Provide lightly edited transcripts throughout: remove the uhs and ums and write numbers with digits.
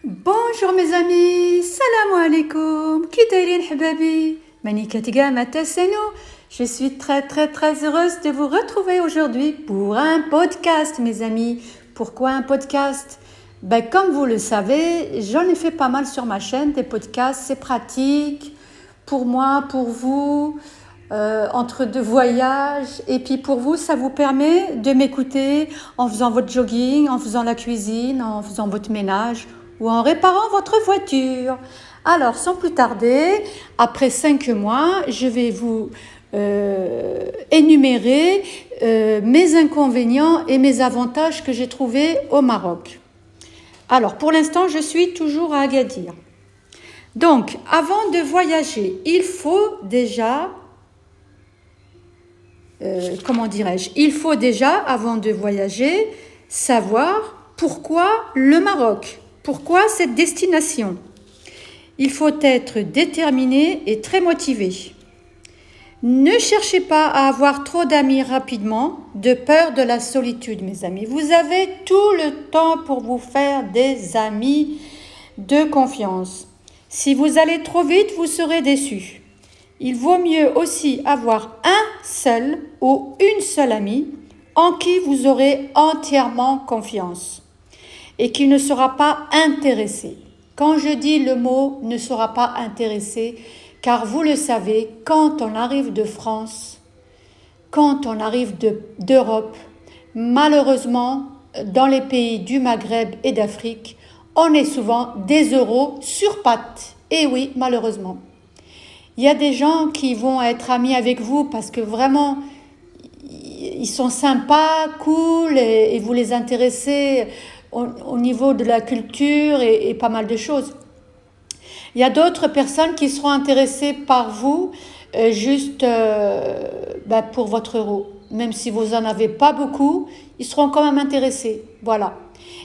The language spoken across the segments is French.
Bonjour mes amis, salam alaikum, كي دايرين حبابي, ماني كاتقامة تسنو. Je suis très heureuse de vous retrouver aujourd'hui pour un podcast mes amis. Pourquoi un podcast? Comme vous le savez, j'en ai fait pas mal sur ma chaîne, des podcasts, c'est pratique pour moi, pour vous, entre deux voyages. Et puis pour vous, ça vous permet de m'écouter en faisant votre jogging, en faisant la cuisine, en faisant votre ménage ou en réparant votre voiture. Alors, sans plus tarder, après 5 mois, je vais vous énumérer mes inconvénients et mes avantages que j'ai trouvés au Maroc. Alors, pour l'instant, je suis toujours à Agadir. Donc, avant de voyager, il faut déjà, il faut déjà, avant de voyager, savoir pourquoi le Maroc. Pourquoi cette destination? Il faut être déterminé et très motivé. Ne cherchez pas à avoir trop d'amis rapidement, de peur de la solitude, mes amis. Vous avez tout le temps pour vous faire des amis de confiance. Si vous allez trop vite, vous serez déçus. Il vaut mieux aussi avoir un seul ou une seule amie en qui vous aurez entièrement confiance et qui ne sera pas intéressé. Quand je dis le mot ne sera pas intéressé, car vous le savez, quand on arrive de France, quand on arrive d'Europe, malheureusement, dans les pays du Maghreb et d'Afrique, on est souvent des euros sur pattes. Et oui, malheureusement. Il y a des gens qui vont être amis avec vous parce que vraiment, ils sont sympas, cool, et vous les intéressez au niveau de la culture et pas mal de choses. Il y a d'autres personnes qui seront intéressées par vous juste pour votre euro. Même si vous n'en avez pas beaucoup, ils seront quand même intéressés. Voilà.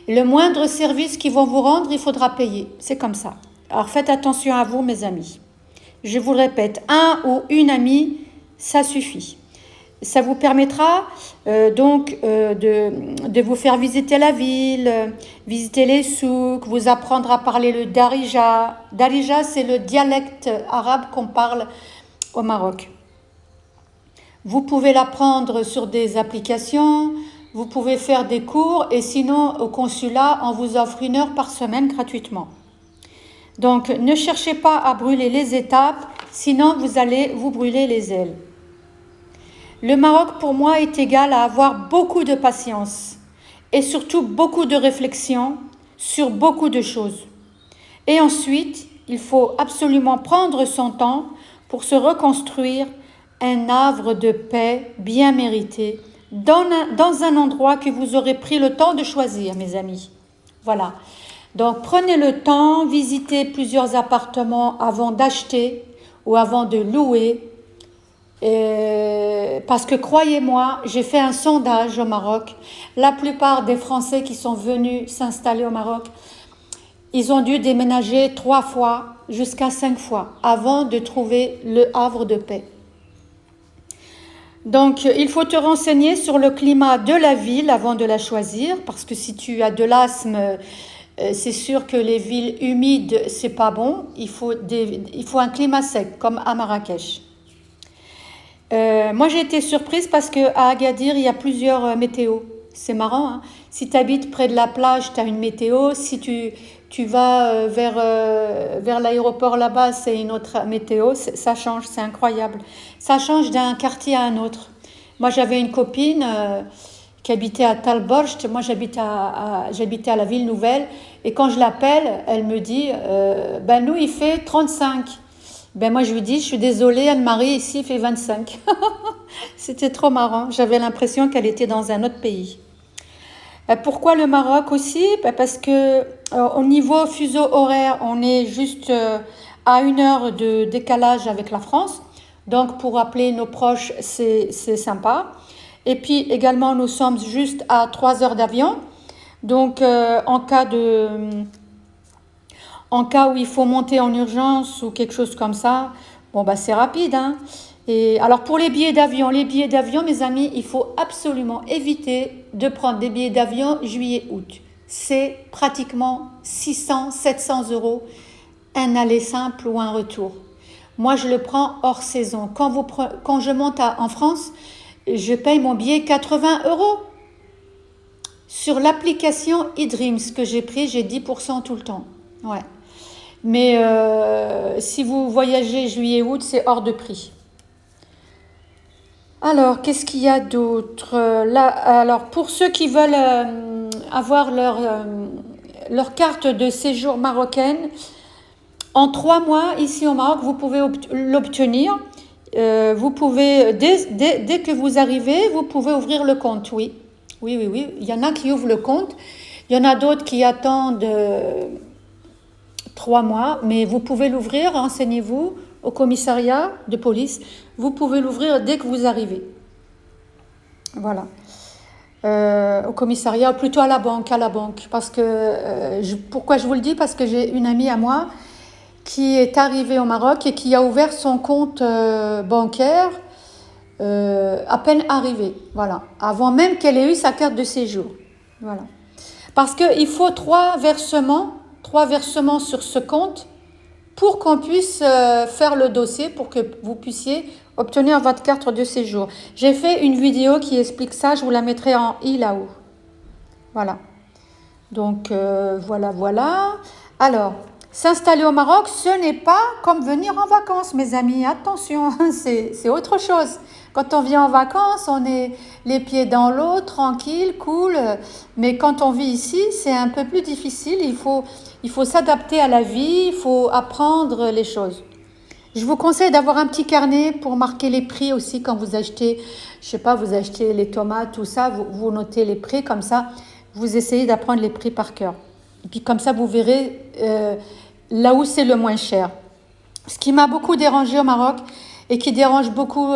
Le moindre service qu'ils vont vous rendre, il faudra payer. C'est comme ça. Alors faites attention à vous, mes amis. Je vous le répète, un ou une amie, ça suffit. Ça vous permettra de vous faire visiter la ville, visiter les souks, vous apprendre à parler le darija. Darija, c'est le dialecte arabe qu'on parle au Maroc. Vous pouvez l'apprendre sur des applications, vous pouvez faire des cours et sinon au consulat, on vous offre 1 heure par semaine gratuitement. Donc ne cherchez pas à brûler les étapes, sinon vous allez vous brûler les ailes. Le Maroc, pour moi, est égal à avoir beaucoup de patience et surtout beaucoup de réflexion sur beaucoup de choses. Et ensuite, il faut absolument prendre son temps pour se reconstruire un havre de paix bien mérité dans un endroit que vous aurez pris le temps de choisir, mes amis. Voilà. Donc, prenez le temps, visitez plusieurs appartements avant d'acheter ou avant de louer. Parce que croyez-moi, j'ai fait un sondage au Maroc. La plupart des Français qui sont venus s'installer au Maroc, ils ont dû déménager 3 fois jusqu'à 5 fois avant de trouver le havre de paix. Donc, il faut te renseigner sur le climat de la ville avant de la choisir, parce que si tu as de l'asthme, c'est sûr que les villes humides, c'est pas bon. Il faut un climat sec, comme à Marrakech. Moi, j'ai été surprise parce qu'à Agadir, il y a plusieurs météos. C'est marrant, hein? Si tu habites près de la plage, tu as une météo. Si tu vas vers l'aéroport là-bas, c'est une autre météo. Ça change, c'est incroyable. Ça change d'un quartier à un autre. Moi, j'avais une copine qui habitait à Talborcht. Moi, j'habitais à la Ville Nouvelle. Et quand je l'appelle, elle me dit nous, il fait 35. Moi, je lui dis, je suis désolée, Anne-Marie, ici, il fait 25. C'était trop marrant. J'avais l'impression qu'elle était dans un autre pays. Pourquoi le Maroc aussi? Parce que au niveau fuseau horaire, on est juste à 1 heure de décalage avec la France. Donc, pour appeler nos proches, c'est sympa. Et puis, également, nous sommes juste à 3 heures d'avion. Donc, en cas où il faut monter en urgence ou quelque chose comme ça, c'est rapide, hein. Et alors pour les billets d'avion, mes amis, il faut absolument éviter de prendre des billets d'avion juillet-août. c'est pratiquement 600, 700 euros, un aller simple ou un retour. Moi, je le prends hors saison. Quand je monte en France, je paye mon billet 80 euros. Sur l'application eDreams que j'ai pris, j'ai 10% tout le temps. Ouais. Mais si vous voyagez juillet-août, c'est hors de prix. Alors, qu'est-ce qu'il y a d'autre là? Alors, pour ceux qui veulent avoir leur carte de séjour marocaine, en 3 mois, ici au Maroc, vous pouvez l'obtenir. Vous pouvez, dès que vous arrivez, vous pouvez ouvrir le compte, oui. Oui, oui, oui. Il y en a qui ouvrent le compte. Il y en a d'autres qui attendent 3 mois, mais vous pouvez l'ouvrir, renseignez-vous au commissariat de police. Vous pouvez l'ouvrir dès que vous arrivez. Voilà. Au commissariat, ou plutôt à la banque, Parce que, pourquoi je vous le dis? Parce que j'ai une amie à moi qui est arrivée au Maroc et qui a ouvert son compte bancaire à peine arrivée, voilà, avant même qu'elle ait eu sa carte de séjour, voilà. Parce qu'il faut 3 versements sur ce compte pour qu'on puisse faire le dossier, pour que vous puissiez obtenir votre carte de séjour. J'ai fait une vidéo qui explique ça, je vous la mettrai en i là-haut. Voilà. Donc, voilà. Alors, s'installer au Maroc, ce n'est pas comme venir en vacances, mes amis. Attention, c'est autre chose. Quand on vient en vacances, on est les pieds dans l'eau, tranquille, cool. Mais quand on vit ici, c'est un peu plus difficile. Il faut s'adapter à la vie, il faut apprendre les choses. Je vous conseille d'avoir un petit carnet pour marquer les prix aussi quand vous achetez, je sais pas, vous achetez les tomates, tout ça, vous notez les prix comme ça, vous essayez d'apprendre les prix par cœur. Et puis comme ça, vous verrez là où c'est le moins cher. Ce qui m'a beaucoup dérangé au Maroc et qui dérange beaucoup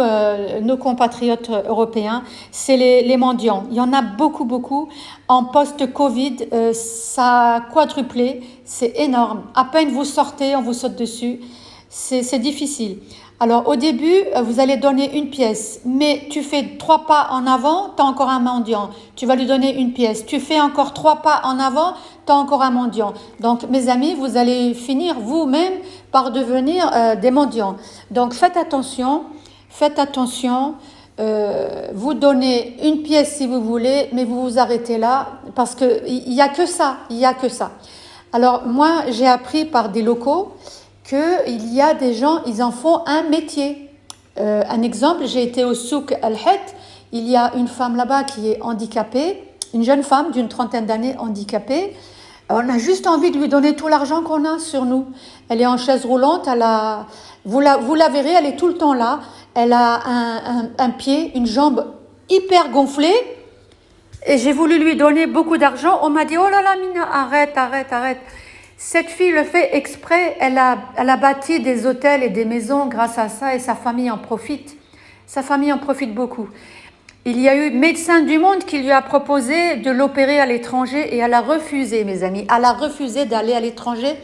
nos compatriotes européens, c'est les mendiants. Il y en a beaucoup. En post-Covid, ça a quadruplé, c'est énorme. À peine vous sortez, on vous saute dessus. C'est difficile. Alors au début, vous allez donner une pièce, mais tu fais 3 pas en avant, tu as encore un mendiant. Tu vas lui donner une pièce. Tu fais encore 3 pas en avant, tu as encore un mendiant. Donc mes amis, vous allez finir vous-même par devenir des mendiants. Donc faites attention. Vous donnez une pièce si vous voulez, mais vous vous arrêtez là parce qu'il n'y a que ça. Alors moi, j'ai appris par des locaux qu'il y a des gens, ils en font un métier. Un exemple, j'ai été au souk Al-Het, il y a une femme là-bas qui est handicapée, une jeune femme d'une 30aine d'années handicapée. On a juste envie de lui donner tout l'argent qu'on a sur nous. Elle est en chaise roulante, vous la verrez, elle est tout le temps là. Elle a un pied, une jambe hyper gonflée. Et j'ai voulu lui donner beaucoup d'argent. On m'a dit, oh là là, Mina, arrête. Cette fille le fait exprès, elle a bâti des hôtels et des maisons grâce à ça et sa famille en profite. Sa famille en profite beaucoup. Il y a eu Médecins du Monde qui lui a proposé de l'opérer à l'étranger et elle a refusé, mes amis. Elle a refusé d'aller à l'étranger,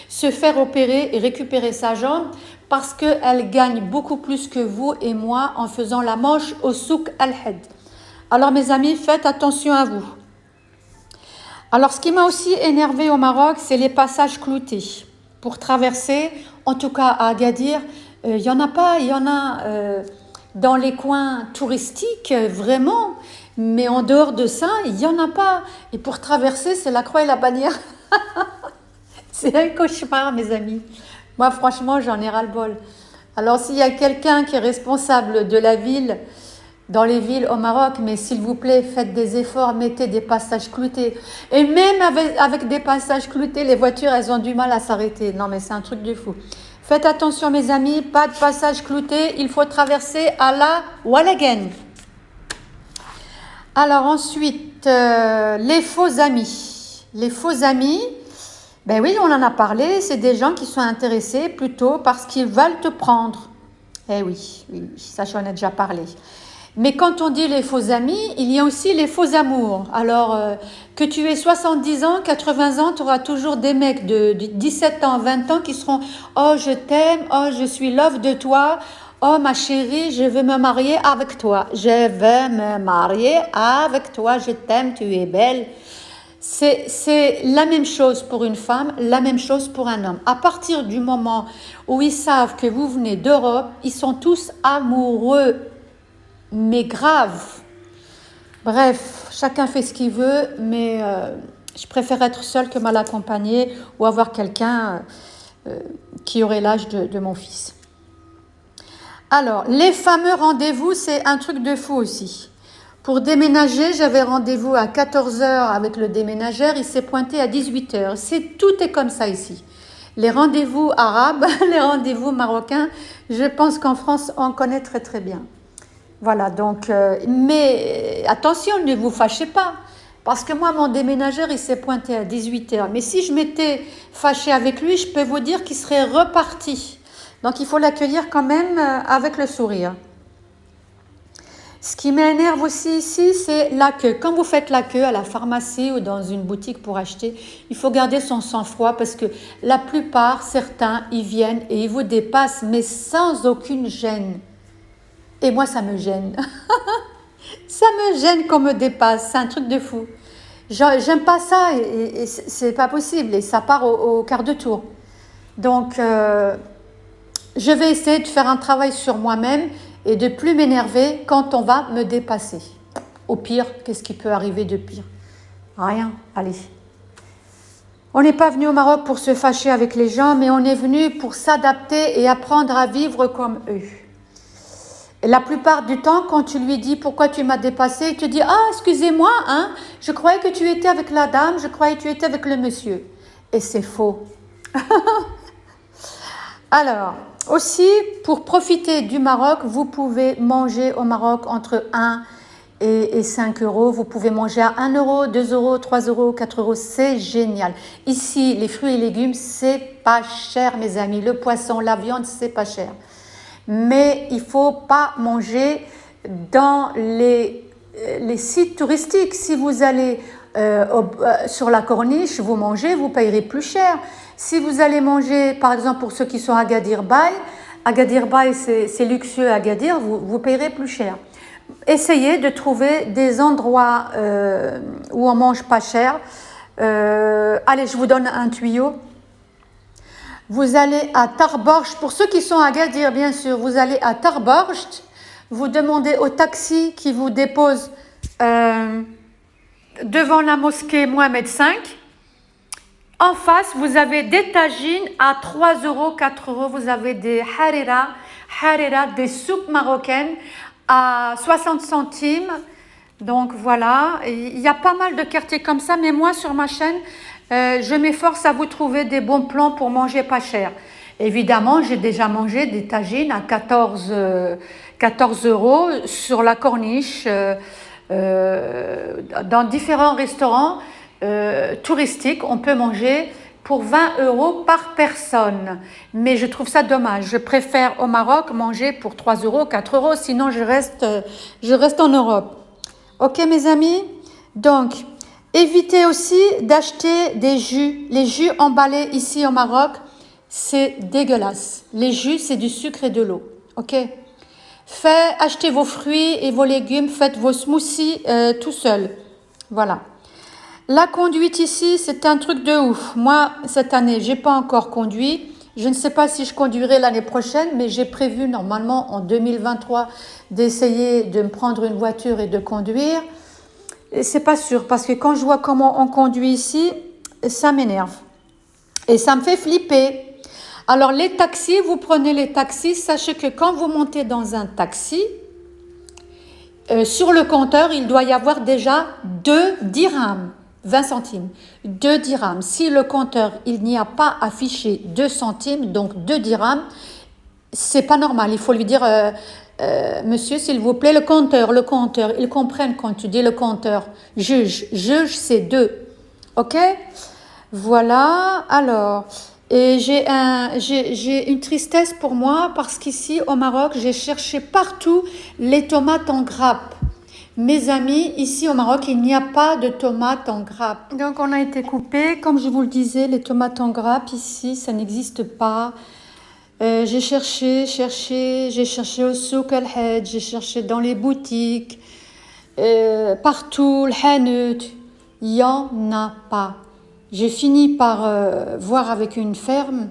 se faire opérer et récupérer sa jambe parce qu'elle gagne beaucoup plus que vous et moi en faisant la manche au souk Al-Had. Alors mes amis, faites attention à vous. Alors, ce qui m'a aussi énervé au Maroc, c'est les passages cloutés. Pour traverser, en tout cas à Agadir, il y en a pas, il y en a dans les coins touristiques, vraiment, mais en dehors de ça, il n'y en a pas. Et pour traverser, c'est la croix et la bannière. C'est un cauchemar, mes amis. Moi, franchement, j'en ai ras-le-bol. Alors, s'il y a quelqu'un qui est responsable de la ville, dans les villes au Maroc, mais s'il vous plaît, faites des efforts, mettez des passages cloutés. Et même avec des passages cloutés, les voitures, elles ont du mal à s'arrêter. Non, mais c'est un truc de fou. Faites attention, mes amis, pas de passage clouté, il faut traverser à la Walagen. Alors ensuite, les faux amis. Les faux amis, ben oui, on en a parlé, c'est des gens qui sont intéressés plutôt parce qu'ils veulent te prendre. Eh oui, ça j'en ai déjà parlé. Mais quand on dit les faux amis, il y a aussi les faux amours. Alors, que tu aies 70 ans, 80 ans, tu auras toujours des mecs de 17 ans, 20 ans qui seront « Oh, je t'aime, oh, je suis love de toi, oh, ma chérie, je veux me marier avec toi. Je veux me marier avec toi, je t'aime, tu es belle. » C'est la même chose pour une femme, la même chose pour un homme. À partir du moment où ils savent que vous venez d'Europe, ils sont tous amoureux, mais grave. Bref, chacun fait ce qu'il veut, mais je préfère être seule que mal accompagnée ou avoir quelqu'un qui aurait l'âge de mon fils. Alors, les fameux rendez-vous, c'est un truc de fou aussi. Pour déménager, j'avais rendez-vous à 14 heures avec le déménageur, il s'est pointé à 18 heures. Tout est comme ça ici. Les rendez-vous arabes, les rendez-vous marocains, je pense qu'en France, on connaît très très bien. Voilà, donc, mais attention, ne vous fâchez pas. Parce que moi, mon déménageur, il s'est pointé à 18 heures. Mais si je m'étais fâchée avec lui, je peux vous dire qu'il serait reparti. Donc, il faut l'accueillir quand même avec le sourire. Ce qui m'énerve aussi ici, c'est la queue. Quand vous faites la queue à la pharmacie ou dans une boutique pour acheter, il faut garder son sang-froid parce que la plupart, certains, ils viennent et ils vous dépassent, mais sans aucune gêne. Et moi, ça me gêne. Ça me gêne qu'on me dépasse. C'est un truc de fou. J'aime pas ça et c'est pas possible. Et ça part au quart de tour. Donc, je vais essayer de faire un travail sur moi-même et de plus m'énerver quand on va me dépasser. Au pire, qu'est-ce qui peut arriver de pire? Rien, allez. On n'est pas venu au Maroc pour se fâcher avec les gens, mais on est venu pour s'adapter et apprendre à vivre comme eux. Et la plupart du temps, quand tu lui dis pourquoi tu m'as dépassé, il te dit ah excusez-moi, hein, je croyais que tu étais avec la dame, je croyais que tu étais avec le monsieur. Et c'est faux. Alors, aussi, pour profiter du Maroc, vous pouvez manger au Maroc entre 1 et 5 euros. Vous pouvez manger à 1 euro, 2 euros, 3 euros, 4 euros. C'est génial. Ici, les fruits et légumes, c'est pas cher, mes amis. Le poisson, la viande, c'est pas cher. Mais il ne faut pas manger dans les sites touristiques. Si vous allez sur la corniche, vous mangez, vous payerez plus cher. Si vous allez manger, par exemple pour ceux qui sont à Agadir Bay, c'est luxueux à Agadir, vous payerez plus cher. Essayez de trouver des endroits où on mange pas cher. Allez, je vous donne un tuyau. Vous allez à Tarborj, pour ceux qui sont à Agadir, bien sûr, vous allez à Tarborj, vous demandez au taxi qui vous dépose devant la mosquée Mohamed V. En face, vous avez des tagines à 3 euros, 4 euros. Vous avez des harira, des soupes marocaines à 60 centimes. Donc voilà, il y a pas mal de quartiers comme ça, mais moi sur ma chaîne, je m'efforce à vous trouver des bons plans pour manger pas cher. Évidemment, j'ai déjà mangé des tagines à 14 euros sur la corniche, dans différents restaurants touristiques. On peut manger pour 20 euros par personne. Mais je trouve ça dommage. Je préfère au Maroc manger pour 3 euros, 4 euros, sinon je reste en Europe. Ok mes amis? Donc, évitez aussi d'acheter des jus. Les jus emballés ici au Maroc, c'est dégueulasse. Les jus, c'est du sucre et de l'eau. Ok? Achetez vos fruits et vos légumes, faites vos smoothies tout seul. Voilà. La conduite ici, c'est un truc de ouf. Moi, cette année, j'ai pas encore conduit. Je ne sais pas si je conduirai l'année prochaine, mais j'ai prévu normalement en 2023 d'essayer de me prendre une voiture et de conduire. Et c'est pas sûr, parce que quand je vois comment on conduit ici, ça m'énerve. Et ça me fait flipper. Alors les taxis, vous prenez les taxis, sachez que quand vous montez dans un taxi, sur le compteur, il doit y avoir déjà 2 dirhams, 20 centimes, 2 dirhams. Si le compteur, il n'y a pas affiché 2 centimes, donc 2 dirhams, c'est pas normal. Il faut lui dire, monsieur, s'il vous plaît, le compteur. Ils comprennent quand tu dis le compteur. Juge, c'est 2. Ok? Voilà, alors... Et j'ai une tristesse pour moi parce qu'ici au Maroc, j'ai cherché partout les tomates en grappe. Mes amis, ici au Maroc, il n'y a pas de tomates en grappe. Donc on a été coupé. Comme je vous le disais, les tomates en grappe ici, ça n'existe pas. J'ai cherché au souk al-Hadj, j'ai cherché dans les boutiques, partout, le Hanout. Il n'y en a pas. J'ai fini par voir avec une ferme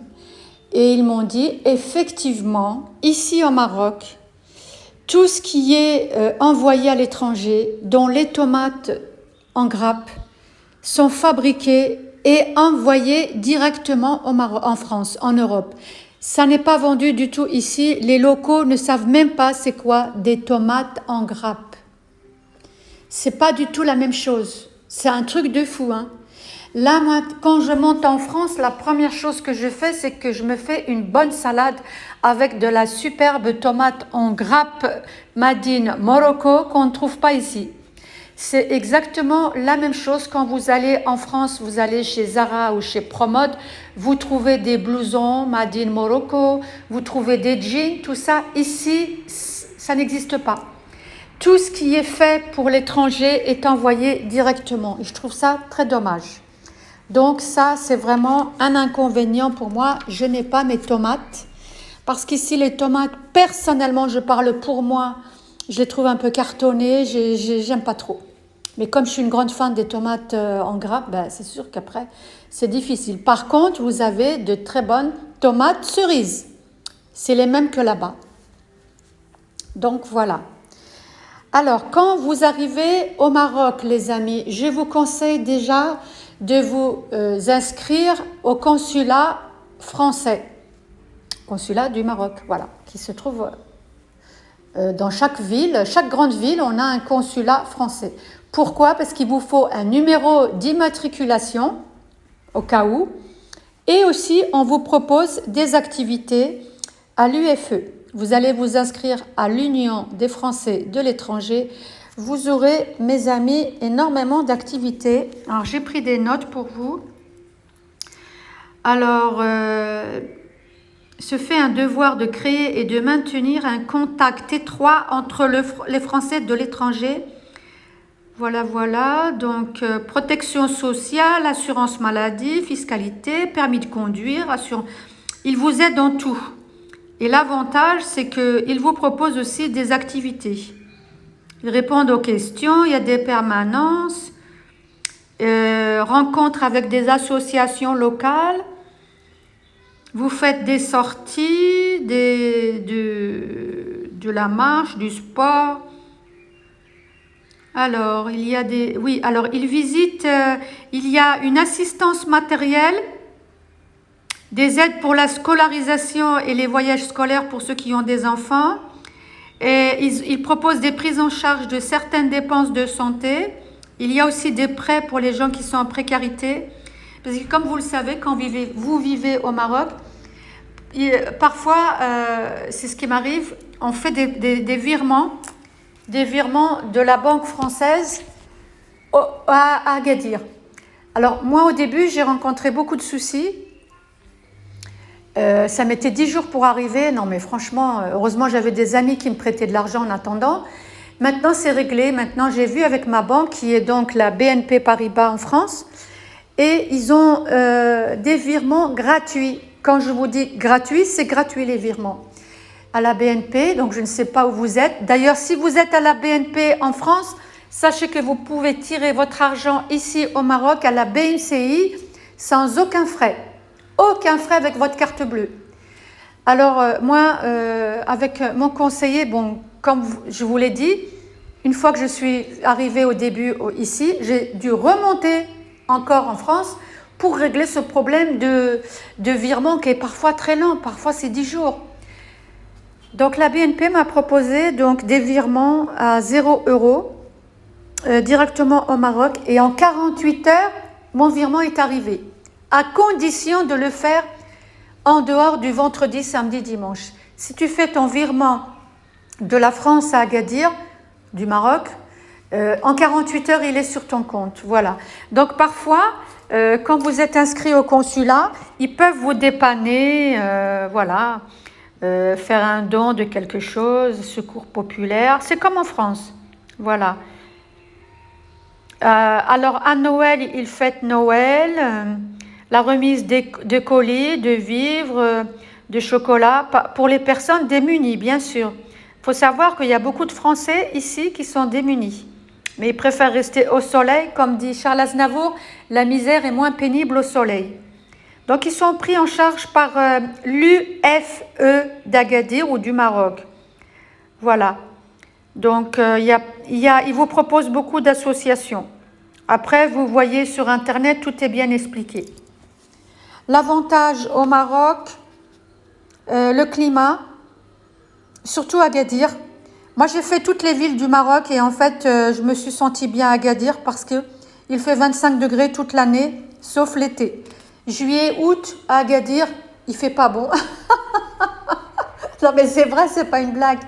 et ils m'ont dit, effectivement, ici au Maroc, tout ce qui est envoyé à l'étranger, dont les tomates en grappe, sont fabriquées et envoyées directement au Maroc, en France, en Europe. Ça n'est pas vendu du tout ici. Les locaux ne savent même pas c'est quoi des tomates en grappe. C'est pas du tout la même chose. C'est un truc de fou, hein. Là, moi, quand je monte en France, la première chose que je fais, c'est que je me fais une bonne salade avec de la superbe tomate en grappe made in Morocco qu'on ne trouve pas ici. C'est exactement la même chose quand vous allez en France, vous allez chez Zara ou chez Promode, vous trouvez des blousons made in Morocco, vous trouvez des jeans, tout ça. Ici, ça n'existe pas. Tout ce qui est fait pour l'étranger est envoyé directement. Et je trouve ça très dommage. Donc ça, c'est vraiment un inconvénient pour moi. Je n'ai pas mes tomates. Parce qu'ici, les tomates, personnellement, je parle pour moi, je les trouve un peu cartonnées. J'aime pas trop. Mais comme je suis une grande fan des tomates en grappe, ben, c'est sûr qu'après, c'est difficile. Par contre, vous avez de très bonnes tomates cerises. C'est les mêmes que là-bas. Donc voilà. Alors, quand vous arrivez au Maroc, les amis, je vous conseille déjà de vous inscrire au consulat français, consulat du Maroc, voilà, qui se trouve dans chaque ville, chaque grande ville, on a un consulat français. Pourquoi? Parce qu'il vous faut un numéro d'immatriculation, au cas où, et aussi on vous propose des activités à l'UFE. Vous allez vous inscrire à l'Union des Français de l'étranger. Vous aurez, mes amis, énormément d'activités. Alors, j'ai pris des notes pour vous. Alors, se fait un devoir de créer et de maintenir un contact étroit entre les Français de l'étranger. Voilà, voilà. Donc, protection sociale, assurance maladie, fiscalité, permis de conduire, assurance. Il vous aide dans tout. Et l'avantage, c'est qu'il vous propose aussi des activités. Ils répondent aux questions, il y a des permanences, rencontres avec des associations locales, vous faites des sorties, de la marche, du sport. Alors, il y a des... Oui, alors, ils visitent, il y a une assistance matérielle, des aides pour la scolarisation et les voyages scolaires pour ceux qui ont des enfants. Et ils proposent des prises en charge de certaines dépenses de santé. Il y a aussi des prêts pour les gens qui sont en précarité. Parce que comme vous le savez, quand vous vivez au Maroc, parfois, c'est ce qui m'arrive, on fait des virements de la banque française à Agadir. Alors moi au début, j'ai rencontré beaucoup de soucis. Ça mettait 10 jours pour arriver. Non mais franchement, heureusement j'avais des amis qui me prêtaient de l'argent en attendant. Maintenant c'est réglé. Maintenant j'ai vu avec ma banque qui est donc la BNP Paribas en France. Et ils ont des virements gratuits. Quand je vous dis gratuit, c'est gratuit les virements. À la BNP, donc je ne sais pas où vous êtes. D'ailleurs, si vous êtes à la BNP en France, sachez que vous pouvez tirer votre argent ici au Maroc à la BNCI sans aucun frais. Aucun frais avec votre carte bleue. Alors moi, avec mon conseiller, bon, comme je vous l'ai dit, une fois que je suis arrivée au début ici, j'ai dû remonter encore en France pour régler ce problème de virement qui est parfois très lent, parfois c'est 10 jours. Donc la BNP m'a proposé donc des virements à 0 € directement au Maroc et en 48 heures, mon virement est arrivé, à condition de le faire en dehors du vendredi, samedi, dimanche. Si tu fais ton virement de la France à Agadir, du Maroc, en 48 heures, il est sur ton compte. Voilà. Donc parfois, quand vous êtes inscrit au consulat, ils peuvent vous dépanner, voilà, faire un don de quelque chose, secours populaire. C'est comme en France. Voilà. Alors à Noël, ils fêtent Noël, la remise de colis, de vivres, de chocolat pour les personnes démunies, bien sûr. Il faut savoir qu'il y a beaucoup de Français ici qui sont démunis. Mais ils préfèrent rester au soleil. Comme dit Charles Aznavour, la misère est moins pénible au soleil. Donc, ils sont pris en charge par l'UFE d'Agadir ou du Maroc. Voilà. Donc, il vous propose beaucoup d'associations. Après, vous voyez sur Internet, tout est bien expliqué. L'avantage au Maroc, le climat, surtout Agadir. Moi, j'ai fait toutes les villes du Maroc et en fait, je me suis sentie bien à Agadir parce que il fait 25 degrés toute l'année, sauf l'été. Juillet, août, à Agadir, il fait pas bon. Non, mais c'est vrai, c'est pas une blague.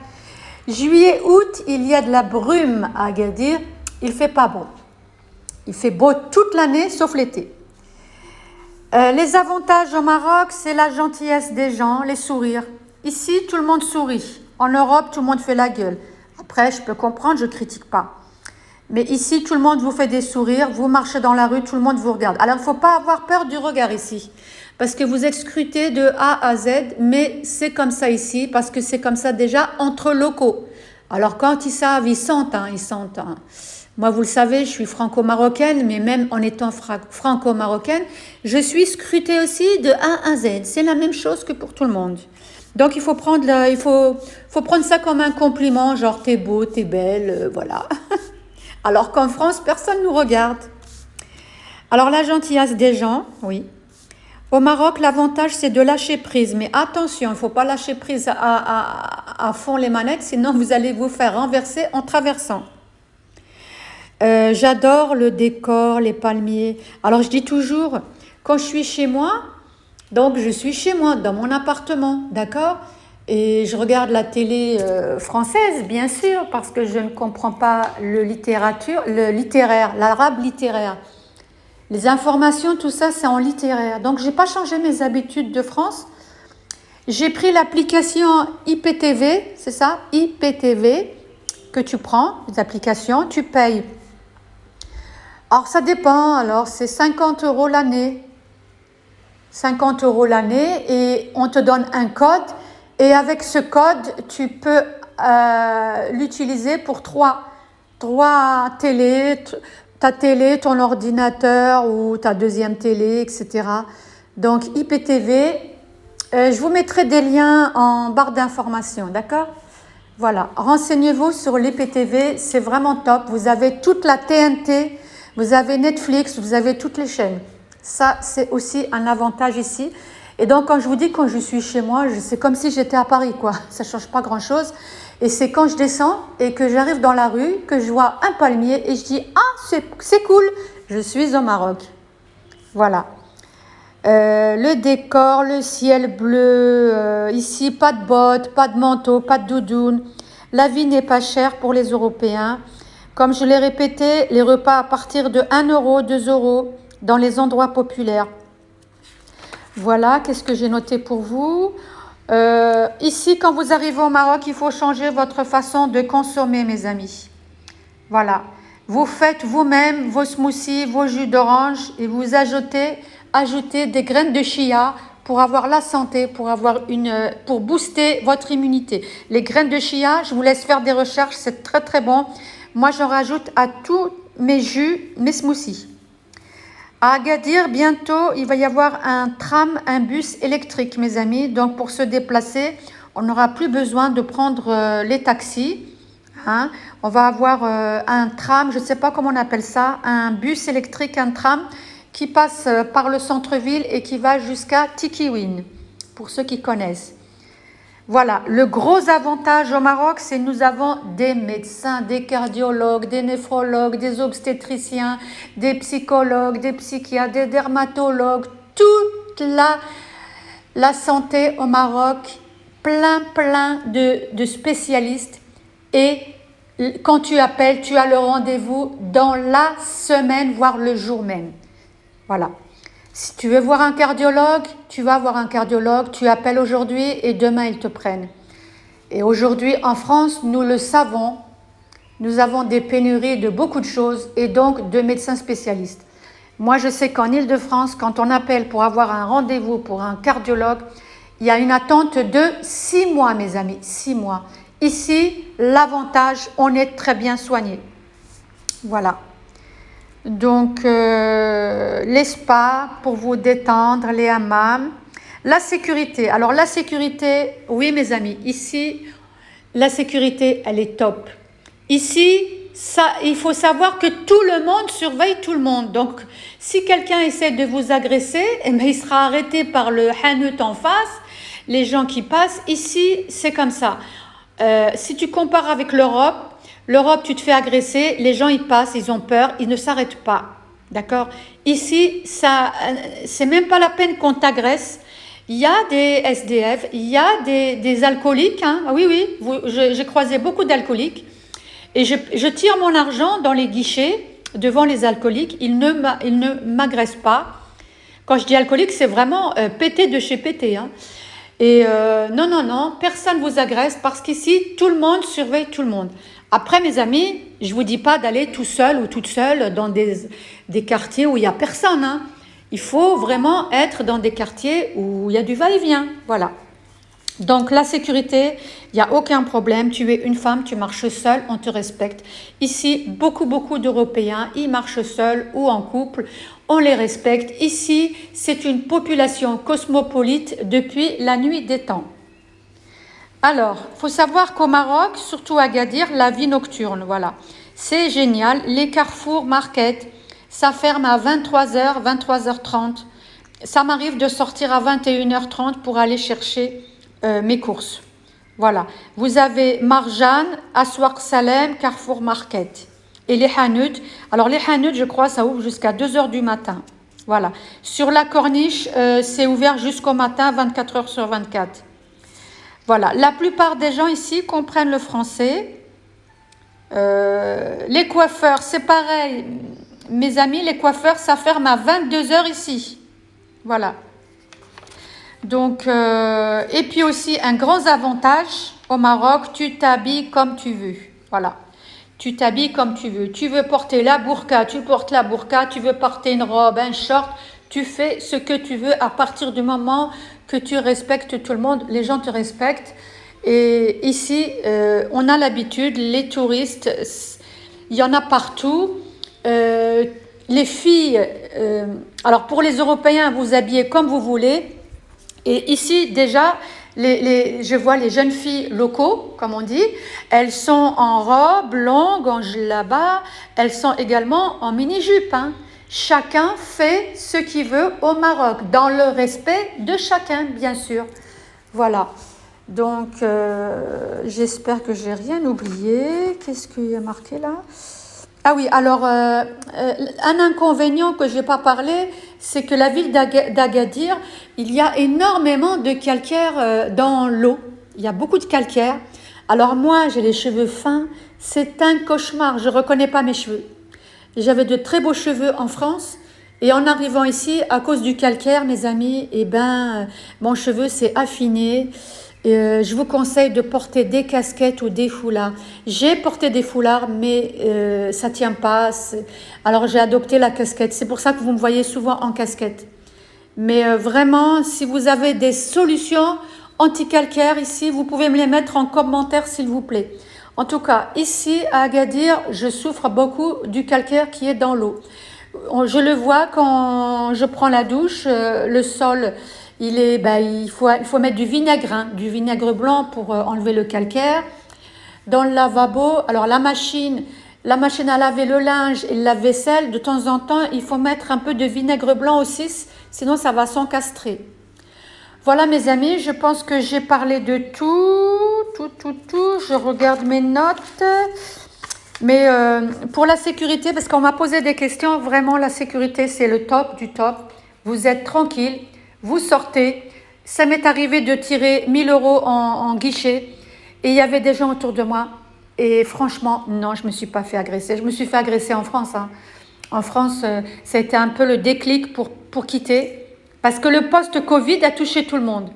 Juillet, août, il y a de la brume à Agadir, il fait pas bon. Il fait beau toute l'année, sauf l'été. Les avantages au Maroc, c'est la gentillesse des gens, les sourires. Ici, tout le monde sourit. En Europe, tout le monde fait la gueule. Après, je peux comprendre, je ne critique pas. Mais ici, tout le monde vous fait des sourires. Vous marchez dans la rue, tout le monde vous regarde. Alors, il ne faut pas avoir peur du regard ici. Parce que vous êtes scruté de A à Z. Mais c'est comme ça ici, parce que c'est comme ça déjà entre locaux. Alors, quand ils savent, ils sentent. Moi, vous le savez, je suis franco-marocaine, mais même en étant franco-marocaine, je suis scrutée aussi de A à Z. C'est la même chose que pour tout le monde. Donc, il faut prendre ça comme un compliment, genre t'es beau, t'es belle, voilà. Alors qu'en France, personne ne nous regarde. Alors, la gentillesse des gens, oui. Au Maroc, l'avantage, c'est de lâcher prise. Mais attention, il ne faut pas lâcher prise à fond les manettes, sinon vous allez vous faire renverser en traversant. J'adore le décor, les palmiers. Alors, je dis toujours, quand je suis chez moi, donc je suis chez moi, dans mon appartement, d'accord? Et je regarde la télé française, bien sûr, parce que je ne comprends pas le littéraire, l'arabe littéraire. Les informations, tout ça, c'est en littéraire. Donc, je n'ai pas changé mes habitudes de France. J'ai pris l'application IPTV, c'est ça? IPTV, que tu prends, les applications, tu payes. Alors, ça dépend. Alors, c'est 50 € l'année. 50 € l'année et on te donne un code. Et avec ce code, tu peux l'utiliser pour trois télés, ta télé, ton ordinateur ou ta deuxième télé, etc. Donc, IPTV, je vous mettrai des liens en barre d'information, d'accord? Voilà, renseignez-vous sur l'IPTV, c'est vraiment top. Vous avez toute la TNT, vous avez Netflix, vous avez toutes les chaînes. Ça, c'est aussi un avantage ici. Et donc, quand je vous dis quand je suis chez moi, c'est comme si j'étais à Paris, quoi. Ça ne change pas grand-chose. Et c'est quand je descends et que j'arrive dans la rue, que je vois un palmier et je dis « Ah, c'est cool, je suis au Maroc. » Voilà. Le décor, le ciel bleu, ici, pas de bottes, pas de manteau, pas de doudoune. La vie n'est pas chère pour les Européens. Comme je l'ai répété, les repas à partir de 1 €, 2 € dans les endroits populaires. Voilà, qu'est-ce que j'ai noté pour vous? Ici, quand vous arrivez au Maroc, il faut changer votre façon de consommer, mes amis. Voilà. Vous faites vous-même vos smoothies, vos jus d'orange et vous ajoutez des graines de chia pour avoir la santé, pour booster votre immunité. Les graines de chia, je vous laisse faire des recherches, c'est très très bon. Moi, j'en rajoute à tous mes jus, mes smoothies. À Agadir, bientôt, il va y avoir un tram, un bus électrique, mes amis. Donc, pour se déplacer, on n'aura plus besoin de prendre les taxis. Hein. On va avoir un tram, je ne sais pas comment on appelle ça, un bus électrique, un tram qui passe par le centre-ville et qui va jusqu'à Tikiwin, pour ceux qui connaissent. Voilà, le gros avantage au Maroc, c'est que nous avons des médecins, des cardiologues, des néphrologues, des obstétriciens, des psychologues, des psychiatres, des dermatologues, toute la santé au Maroc, plein de spécialistes. Et quand tu appelles, tu as le rendez-vous dans la semaine, voire le jour même. Voilà. Si tu veux voir un cardiologue, tu vas voir un cardiologue, tu appelles aujourd'hui et demain ils te prennent. Et aujourd'hui en France, nous le savons, nous avons des pénuries de beaucoup de choses et donc de médecins spécialistes. Moi je sais qu'en Île-de-France, quand on appelle pour avoir un rendez-vous pour un cardiologue, il y a une attente de 6 mois mes amis, 6 mois. Ici, l'avantage, on est très bien soigné. Voilà. Donc, les spas pour vous détendre, les hammams. La sécurité. Alors, la sécurité, oui, mes amis, ici, la sécurité, elle est top. Ici, ça, il faut savoir que tout le monde surveille tout le monde. Donc, si quelqu'un essaie de vous agresser, eh bien, il sera arrêté par le hanout en face, les gens qui passent. Ici, c'est comme ça. Si tu compares avec l'Europe, tu te fais agresser, les gens ils passent, ils ont peur, ils ne s'arrêtent pas. D'accord? Ici, ça, c'est même pas la peine qu'on t'agresse. Il y a des SDF, il y a des alcooliques. Hein. Ah oui, oui, j'ai croisé beaucoup d'alcooliques. Et je tire mon argent dans les guichets devant les alcooliques. Ils ne m'agressent pas. Quand je dis alcoolique, c'est vraiment pété de chez pété. Hein. Et non, non, non, personne ne vous agresse parce qu'ici, tout le monde surveille tout le monde. Après, mes amis, je ne vous dis pas d'aller tout seul ou toute seule dans des quartiers où il n'y a personne. Hein. Il faut vraiment être dans des quartiers où il y a du va-et-vient. Voilà. Donc, la sécurité, il n'y a aucun problème. Tu es une femme, tu marches seule, on te respecte. Ici, beaucoup d'Européens, ils marchent seuls ou en couple. On les respecte. Ici, c'est une population cosmopolite depuis la nuit des temps. Alors, il faut savoir qu'au Maroc, surtout à Agadir, la vie nocturne, voilà. C'est génial. Les carrefours, market, ça ferme à 23h, 23h30. Ça m'arrive de sortir à 21h30 pour aller chercher mes courses. Voilà. Vous avez Marjan, Aswaq Salem, Carrefour Market. Et les Hanout. Alors, les Hanout, je crois, ça ouvre jusqu'à 2h du matin. Voilà. Sur la corniche, c'est ouvert jusqu'au matin, 24h sur 24. Voilà. La plupart des gens ici comprennent le français. Les coiffeurs, c'est pareil. Mes amis, les coiffeurs, ça ferme à 22h ici. Voilà. Donc, et puis aussi, un grand avantage au Maroc, tu t'habilles comme tu veux. Voilà. Tu t'habilles comme tu veux. Tu veux porter la burqa, tu portes la burqa. Tu veux porter une robe, un short. Tu fais ce que tu veux à partir du moment que tu respectes tout le monde. Les gens te respectent. Et ici, on a l'habitude, les touristes, il y en a partout. Les filles, alors pour les Européens, vous habillez comme vous voulez. Et ici, déjà, je vois les jeunes filles locaux, comme on dit, elles sont en robe longue, en djellaba, elles sont également en mini-jupe. Hein. Chacun fait ce qu'il veut au Maroc, dans le respect de chacun, bien sûr. Voilà. Donc, j'espère que j'ai rien oublié. Qu'est-ce qu'il y a marqué là? Ah oui, alors, un inconvénient que je n'ai pas parlé, c'est que la ville d'Agadir, il y a énormément de calcaire dans l'eau. Il y a beaucoup de calcaire. Alors moi, j'ai les cheveux fins. C'est un cauchemar. Je ne reconnais pas mes cheveux. J'avais de très beaux cheveux en France. Et en arrivant ici, à cause du calcaire, mes amis, eh ben, mon cheveu s'est affiné. Je vous conseille de porter des casquettes ou des foulards. J'ai porté des foulards, mais ça tient pas. Alors j'ai adopté la casquette. C'est pour ça que vous me voyez souvent en casquette. Mais vraiment, si vous avez des solutions anti-calcaire ici, vous pouvez me les mettre en commentaire, s'il vous plaît. En tout cas, ici à Agadir, je souffre beaucoup du calcaire qui est dans l'eau. Je le vois quand je prends la douche, le sol. Il faut mettre du vinaigre, hein, du vinaigre blanc pour enlever le calcaire. Dans le lavabo, alors la machine à laver le linge et le lave-vaisselle, de temps en temps, il faut mettre un peu de vinaigre blanc aussi, sinon ça va s'encastrer. Voilà mes amis, je pense que j'ai parlé de tout. Je regarde mes notes. Mais pour la sécurité, parce qu'on m'a posé des questions, vraiment la sécurité c'est le top du top. Vous êtes tranquille. Vous sortez, ça m'est arrivé de tirer 1000 euros en guichet et il y avait des gens autour de moi et franchement, non, je ne me suis pas fait agresser. Je me suis fait agresser en France. Hein. En France, ça a été un peu le déclic pour quitter parce que le post-Covid a touché tout le monde.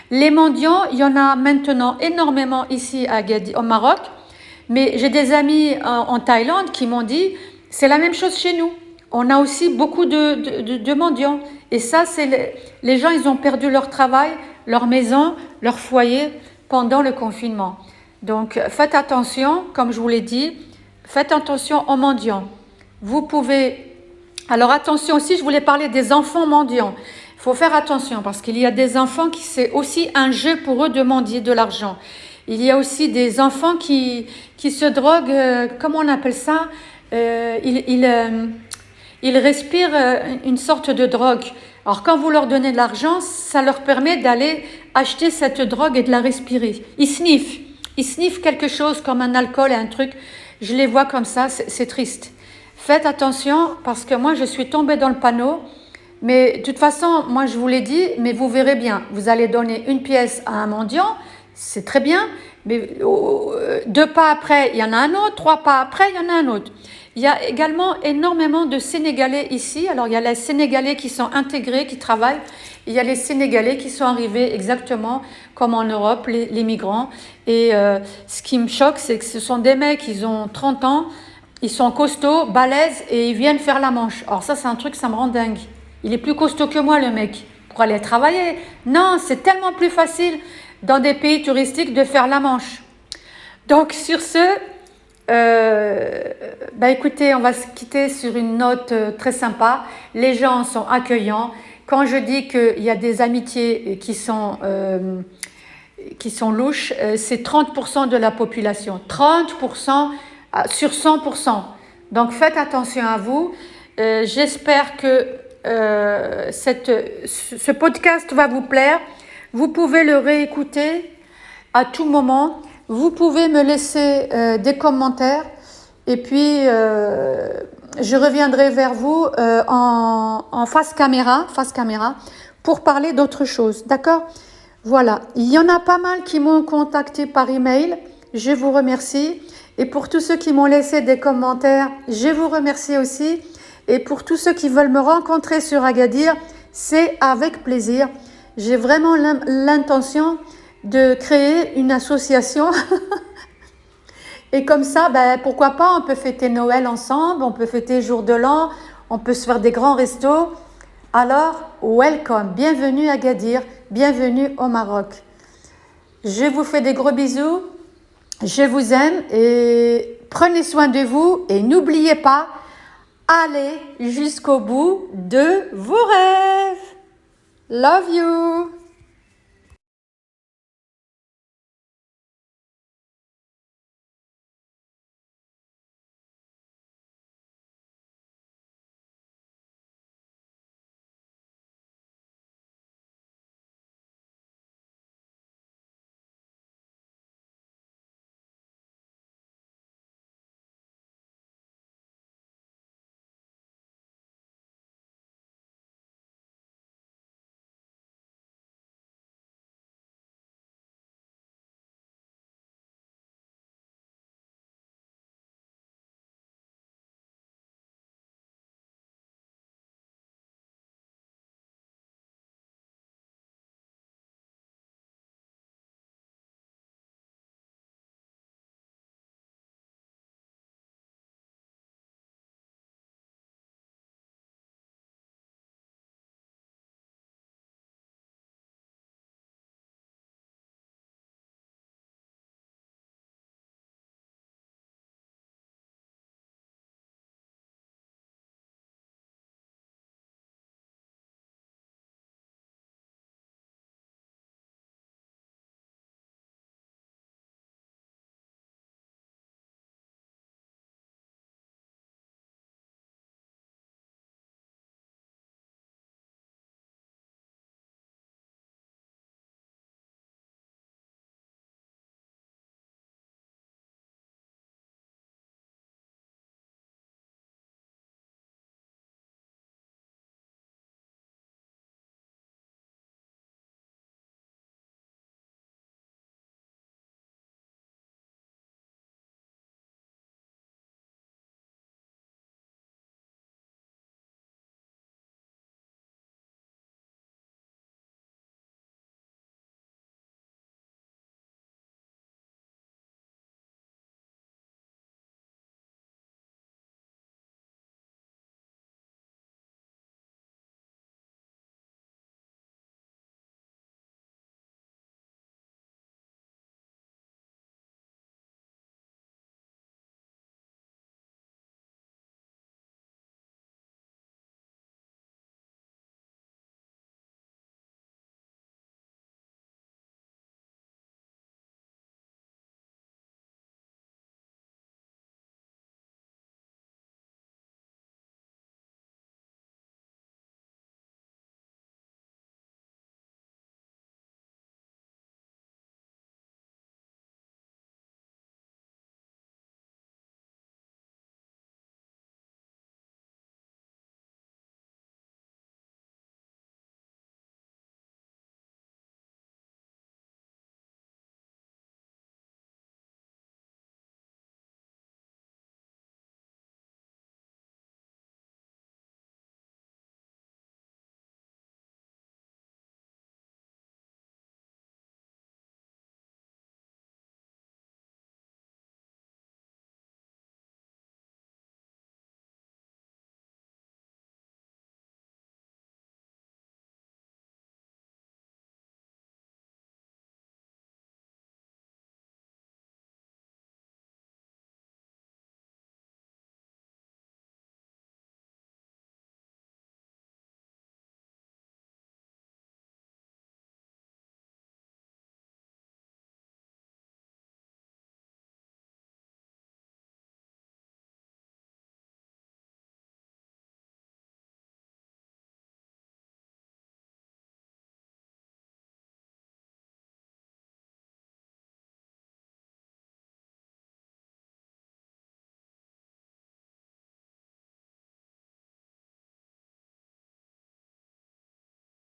Les mendiants, il y en a maintenant énormément ici à Agadir, au Maroc, mais j'ai des amis en Thaïlande qui m'ont dit c'est la même chose chez nous. On a aussi beaucoup de mendiants. Et ça, c'est les gens, ils ont perdu leur travail, leur maison, leur foyer pendant le confinement. Donc, faites attention, comme je vous l'ai dit, faites attention aux mendiants. Vous pouvez... Alors attention aussi, je voulais parler des enfants mendiants. Il faut faire attention parce qu'il y a des enfants qui c'est aussi un jeu pour eux de mendier de l'argent. Il y a aussi des enfants qui se droguent, comment on appelle ça? Ils respirent une sorte de drogue. Alors quand vous leur donnez de l'argent, ça leur permet d'aller acheter cette drogue et de la respirer. Ils sniffent quelque chose comme un alcool et un truc. Je les vois comme ça, c'est triste. Faites attention parce que moi je suis tombée dans le panneau. Mais de toute façon, moi je vous l'ai dit, mais vous verrez bien. Vous allez donner une pièce à un mendiant, c'est très bien. Mais 2 pas après, il y en a un autre. 3 pas après, il y en a un autre. Il y a également énormément de Sénégalais ici. Alors, il y a les Sénégalais qui sont intégrés, qui travaillent. Il y a les Sénégalais qui sont arrivés exactement comme en Europe, les migrants. Et ce qui me choque, c'est que ce sont des mecs, ils ont 30 ans, ils sont costauds, balèzes et ils viennent faire la manche. Alors ça, c'est un truc, ça me rend dingue. Il est plus costaud que moi, le mec, pour aller travailler. Non, c'est tellement plus facile dans des pays touristiques de faire la manche. Donc, sur ce... écoutez, on va se quitter sur une note très sympa. Les gens sont accueillants. Quand je dis qu'il y a des amitiés qui sont louches, c'est 30% de la population. 30% sur 100%. Donc faites attention à vous. J'espère que ce podcast va vous plaire. Vous pouvez le réécouter à tout moment. Vous pouvez me laisser des commentaires et puis je reviendrai vers vous en face caméra pour parler d'autre chose. D'accord? Voilà. Il y en a pas mal qui m'ont contacté par email. Je vous remercie. Et pour tous ceux qui m'ont laissé des commentaires, je vous remercie aussi. Et pour tous ceux qui veulent me rencontrer sur Agadir, c'est avec plaisir. J'ai vraiment l'intention de créer une association et comme ça, pourquoi pas, on peut fêter Noël ensemble, on peut fêter Jour de l'An, on peut se faire des grands restos. Alors, welcome, bienvenue à Agadir, bienvenue au Maroc. Je vous fais des gros bisous, je vous aime et prenez soin de vous et n'oubliez pas, allez jusqu'au bout de vos rêves. Love you.